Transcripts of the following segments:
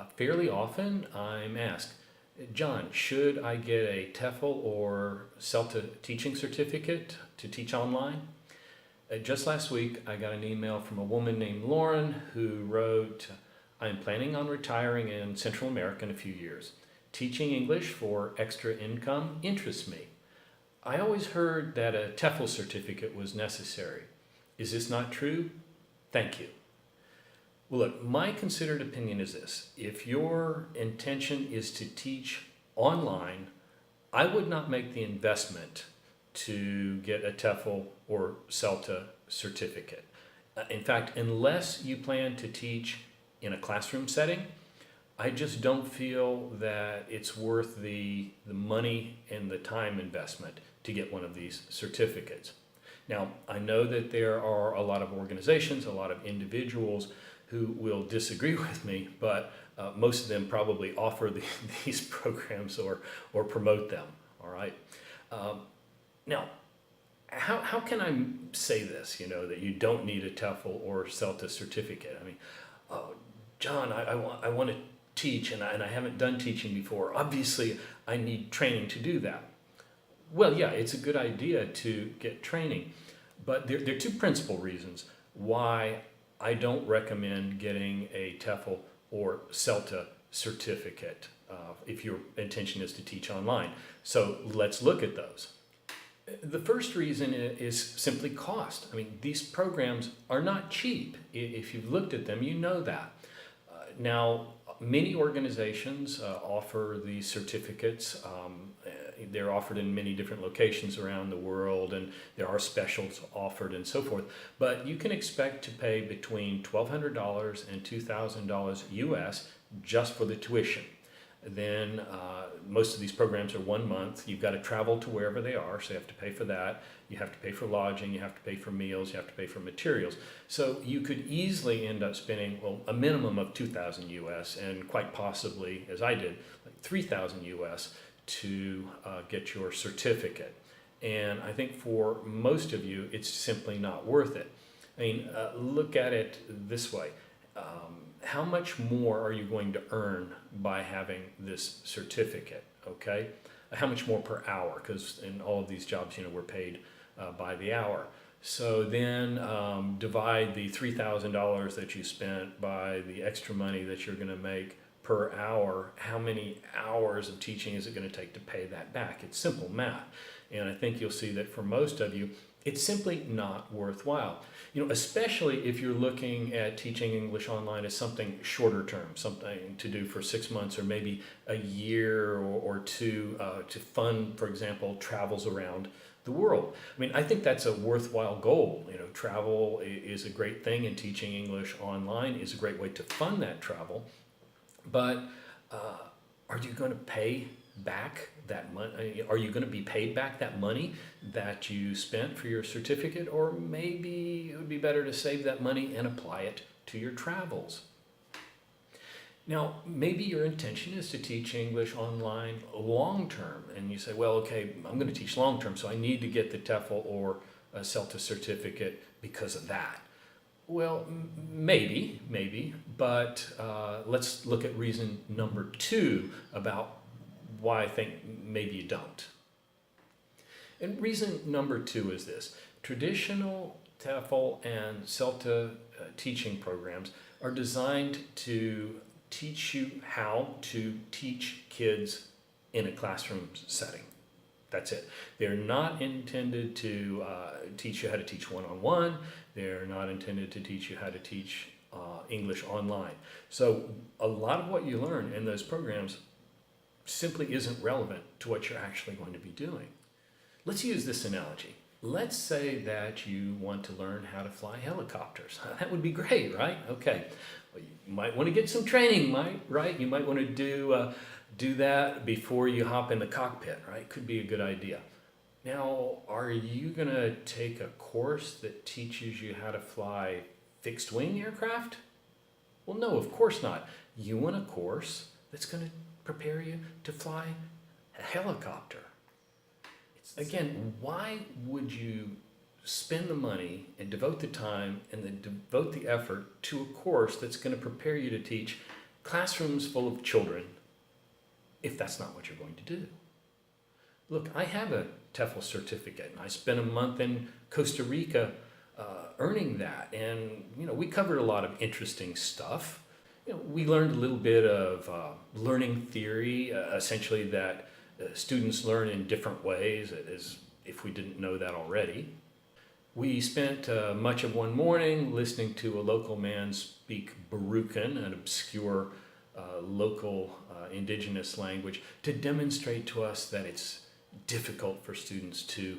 Fairly often I'm asked, John, should I get a TEFL or CELTA teaching certificate to teach online? Just last week, I got an email from a woman named Lauren who wrote, I'm planning on retiring in Central America in a few years. Teaching English for extra income interests me. I always heard that a TEFL certificate was necessary. Is this not true? Thank you. Well, look, my considered opinion is this. If your intention is to teach online, I would not make the investment to get a TEFL or CELTA certificate. In fact, unless you plan to teach in a classroom setting, I just don't feel that it's worth the money and the time investment to get one of these certificates. Now, I know that there are a lot of organizations, a lot of individuals who will disagree with me, but most of them probably offer these programs or promote them, all right? Now, how can I say this, that you don't need a TEFL or CELTA certificate? I mean, John, I want to teach and I haven't done teaching before. Obviously, I need training to do that. Well, yeah, it's a good idea to get training, but there are two principal reasons why I don't recommend getting a TEFL or CELTA certificate if your intention is to teach online. So let's look at those. The first reason is simply cost. I mean, these programs are not cheap. If you've looked at them, you know that. Now, many organizations offer these certificates. They're offered in many different locations around the world, and there are specials offered and so forth. But you can expect to pay between $1,200 and $2,000 US just for the tuition. Then most of these programs are 1 month. You've got to travel to wherever they are, so you have to pay for that. You have to pay for lodging, you have to pay for meals, you have to pay for materials. So you could easily end up spending, well, a minimum of 2,000 US and quite possibly, as I did, like 3,000 US to get your certificate. And I think for most of you, it's simply not worth it. I mean, look at it this way. How much more are you going to earn by having this certificate, okay? How much more per hour? Because in all of these jobs, we're paid by the hour. So then divide the $3,000 that you spent by the extra money that you're going to make per hour. How many hours of teaching is it going to take to pay that back? It's simple math. And I think you'll see that for most of you, it's simply not worthwhile. Especially if you're looking at teaching English online as something shorter term, something to do for 6 months or maybe a year or two to fund, for example, travels around the world. I mean, I think that's a worthwhile goal. Travel is a great thing, and teaching English online is a great way to fund that travel. But are you going to pay back that money? Are you going to be paid back that money that you spent for your certificate? Or maybe it would be better to save that money and apply it to your travels. Now, maybe your intention is to teach English online long term, and you say, well, okay, I'm going to teach long term, so I need to get the TEFL or a CELTA certificate because of that. Well, maybe, but let's look at reason number 2 about why I think maybe you don't. And reason number 2 is this. Traditional TEFL and CELTA teaching programs are designed to teach you how to teach kids in a classroom setting. That's it. They're not intended to teach you how to teach one-on-one. They're not intended to teach you how to teach English online. So a lot of what you learn in those programs simply isn't relevant to what you're actually going to be doing. Let's use this analogy. Let's say that you want to learn how to fly helicopters. That would be great, right? Okay. Well, you might want to get some training, right? You might want to do that before you hop in the cockpit, right? Could be a good idea. Now, are you going to take a course that teaches you how to fly fixed wing aircraft? Well, no, of course not. You want a course that's going to prepare you to fly a helicopter. Again, why would you spend the money and devote the time and then devote the effort to a course that's going to prepare you to teach classrooms full of children if that's not what you're going to do. Look, I have a TEFL certificate, and I spent a month in Costa Rica earning that, and we covered a lot of interesting stuff. We learned a little bit of learning theory, essentially that students learn in different ways, as if we didn't know that already. We spent much of one morning listening to a local man speak Barucan, an obscure local indigenous language, to demonstrate to us that it's difficult for students to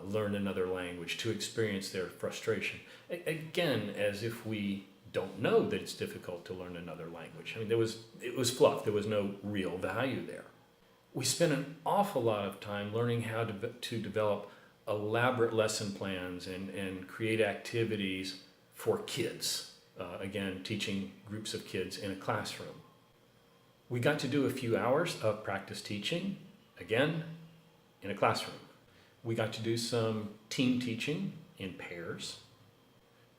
learn another language, to experience their frustration. Again, as if we don't know that it's difficult to learn another language. I mean, it was fluff. There was no real value there. We spent an awful lot of time learning how to develop elaborate lesson plans and create activities for kids. Again, teaching groups of kids in a classroom. We got to do a few hours of practice teaching, again, in a classroom. We got to do some team teaching in pairs.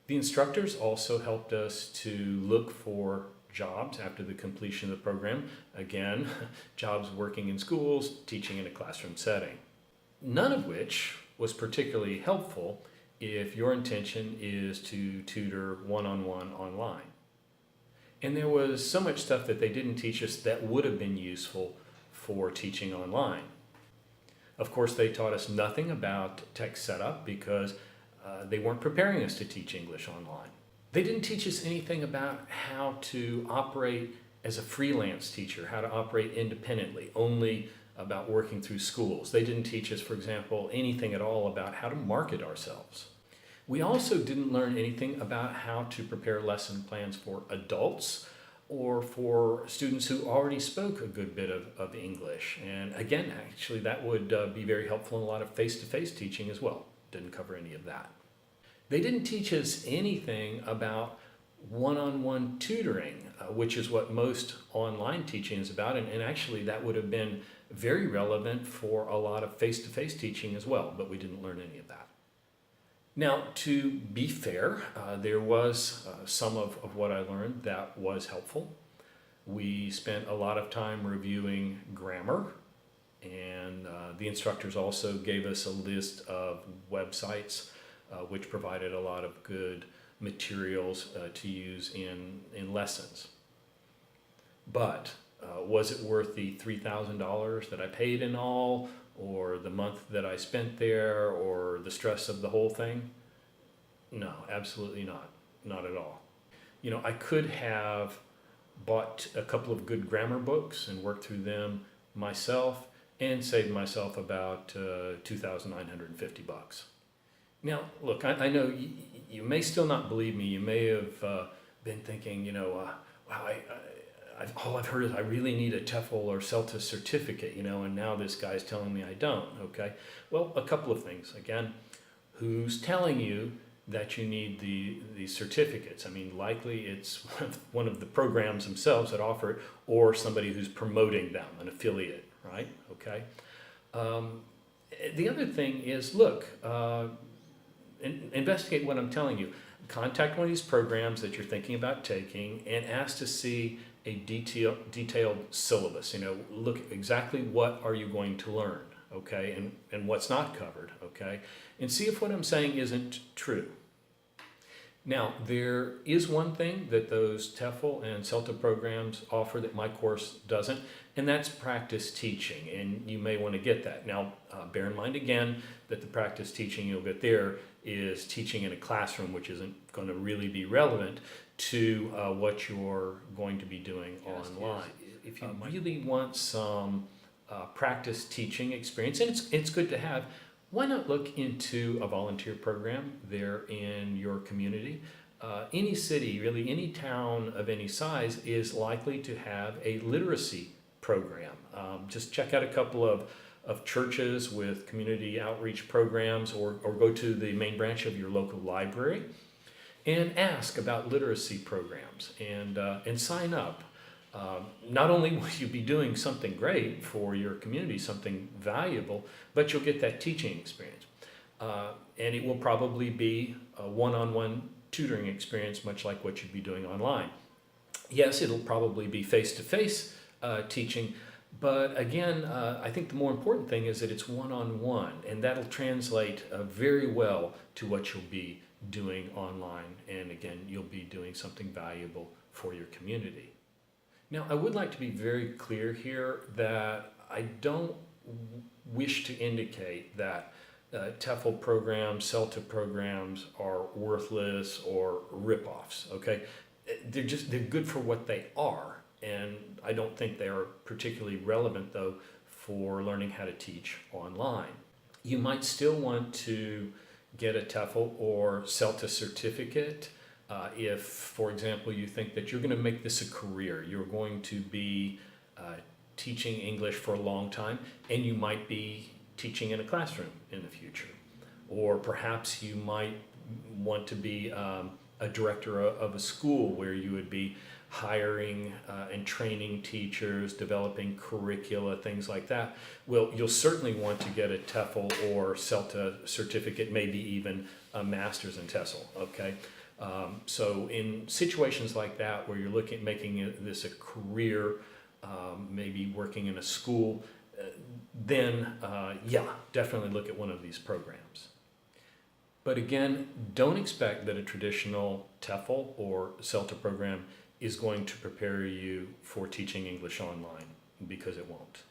The instructors also helped us to look for jobs after the completion of the program. Again, jobs working in schools, teaching in a classroom setting. None of which was particularly helpful if your intention is to tutor one-on-one online. And there was so much stuff that they didn't teach us that would have been useful for teaching online. Of course, they taught us nothing about tech setup because they weren't preparing us to teach English online. They didn't teach us anything about how to operate as a freelance teacher, how to operate independently, only about working through schools. They didn't teach us, for example, anything at all about how to market ourselves. We also didn't learn anything about how to prepare lesson plans for adults or for students who already spoke a good bit of English. And again, actually, that would be very helpful in a lot of face-to-face teaching as well. Didn't cover any of that. They didn't teach us anything about one-on-one tutoring, which is what most online teaching is about. And actually, that would have been very relevant for a lot of face-to-face teaching as well, but we didn't learn any of that. Now, to be fair, there was some of what I learned that was helpful. We spent a lot of time reviewing grammar, and the instructors also gave us a list of websites which provided a lot of good materials to use in lessons. But was it worth the $3,000 that I paid in all, or the month that I spent there, or the stress of the whole thing? No, absolutely not. Not at all. I could have bought a couple of good grammar books and worked through them myself and saved myself about $2,950. Now, look, I know you may still not believe me. You may have been thinking, wow, all I've heard is I really need a TEFL or CELTA certificate, and now this guy's telling me I don't, okay? Well, a couple of things. Again, who's telling you that you need the certificates? I mean, likely it's one of the programs themselves that offer it, or somebody who's promoting them, an affiliate, right? Okay. The other thing is, look, investigate what I'm telling you. Contact one of these programs that you're thinking about taking and ask to see a detailed syllabus. Look exactly what are you going to learn, okay, and what's not covered, okay, and see if what I'm saying isn't true. Now, there is one thing that those TEFL and CELTA programs offer that my course doesn't, and that's practice teaching, and you may want to get that. Now, bear in mind again that the practice teaching you'll get there is teaching in a classroom, which isn't going to really be relevant to what you're going to be doing online. If you really want some practice teaching experience, and it's good to have, why not look into a volunteer program there in your community? Any city, really any town of any size, is likely to have a literacy program. Just check out a couple of churches with community outreach programs, or go to the main branch of your local library and ask about literacy programs and sign up. Not only will you be doing something great for your community, something valuable, but you'll get that teaching experience. And it will probably be a one-on-one tutoring experience, much like what you'd be doing online. Yes, it'll probably be face-to-face teaching, but again, I think the more important thing is that it's one-on-one, and that'll translate very well to what you'll be doing online. And again, you'll be doing something valuable for your community. Now, I would like to be very clear here that I don't wish to indicate that TEFL programs, CELTA programs are worthless or rip-offs, okay? They're good for what they are, and I don't think they are particularly relevant, though, for learning how to teach online. You might still want to get a TEFL or CELTA certificate if, for example, you think that you're going to make this a career. You're going to be teaching English for a long time, and you might be teaching in a classroom in the future. Or perhaps you might want to be a director of a school where you would be hiring and training teachers, developing curricula, things like that. Well, you'll certainly want to get a TEFL or CELTA certificate, maybe even a master's in TESOL, okay? So in situations like that where you're looking at making this a career, maybe working in a school, then yeah, definitely look at one of these programs. But again, don't expect that a traditional TEFL or CELTA program is going to prepare you for teaching English online, because it won't.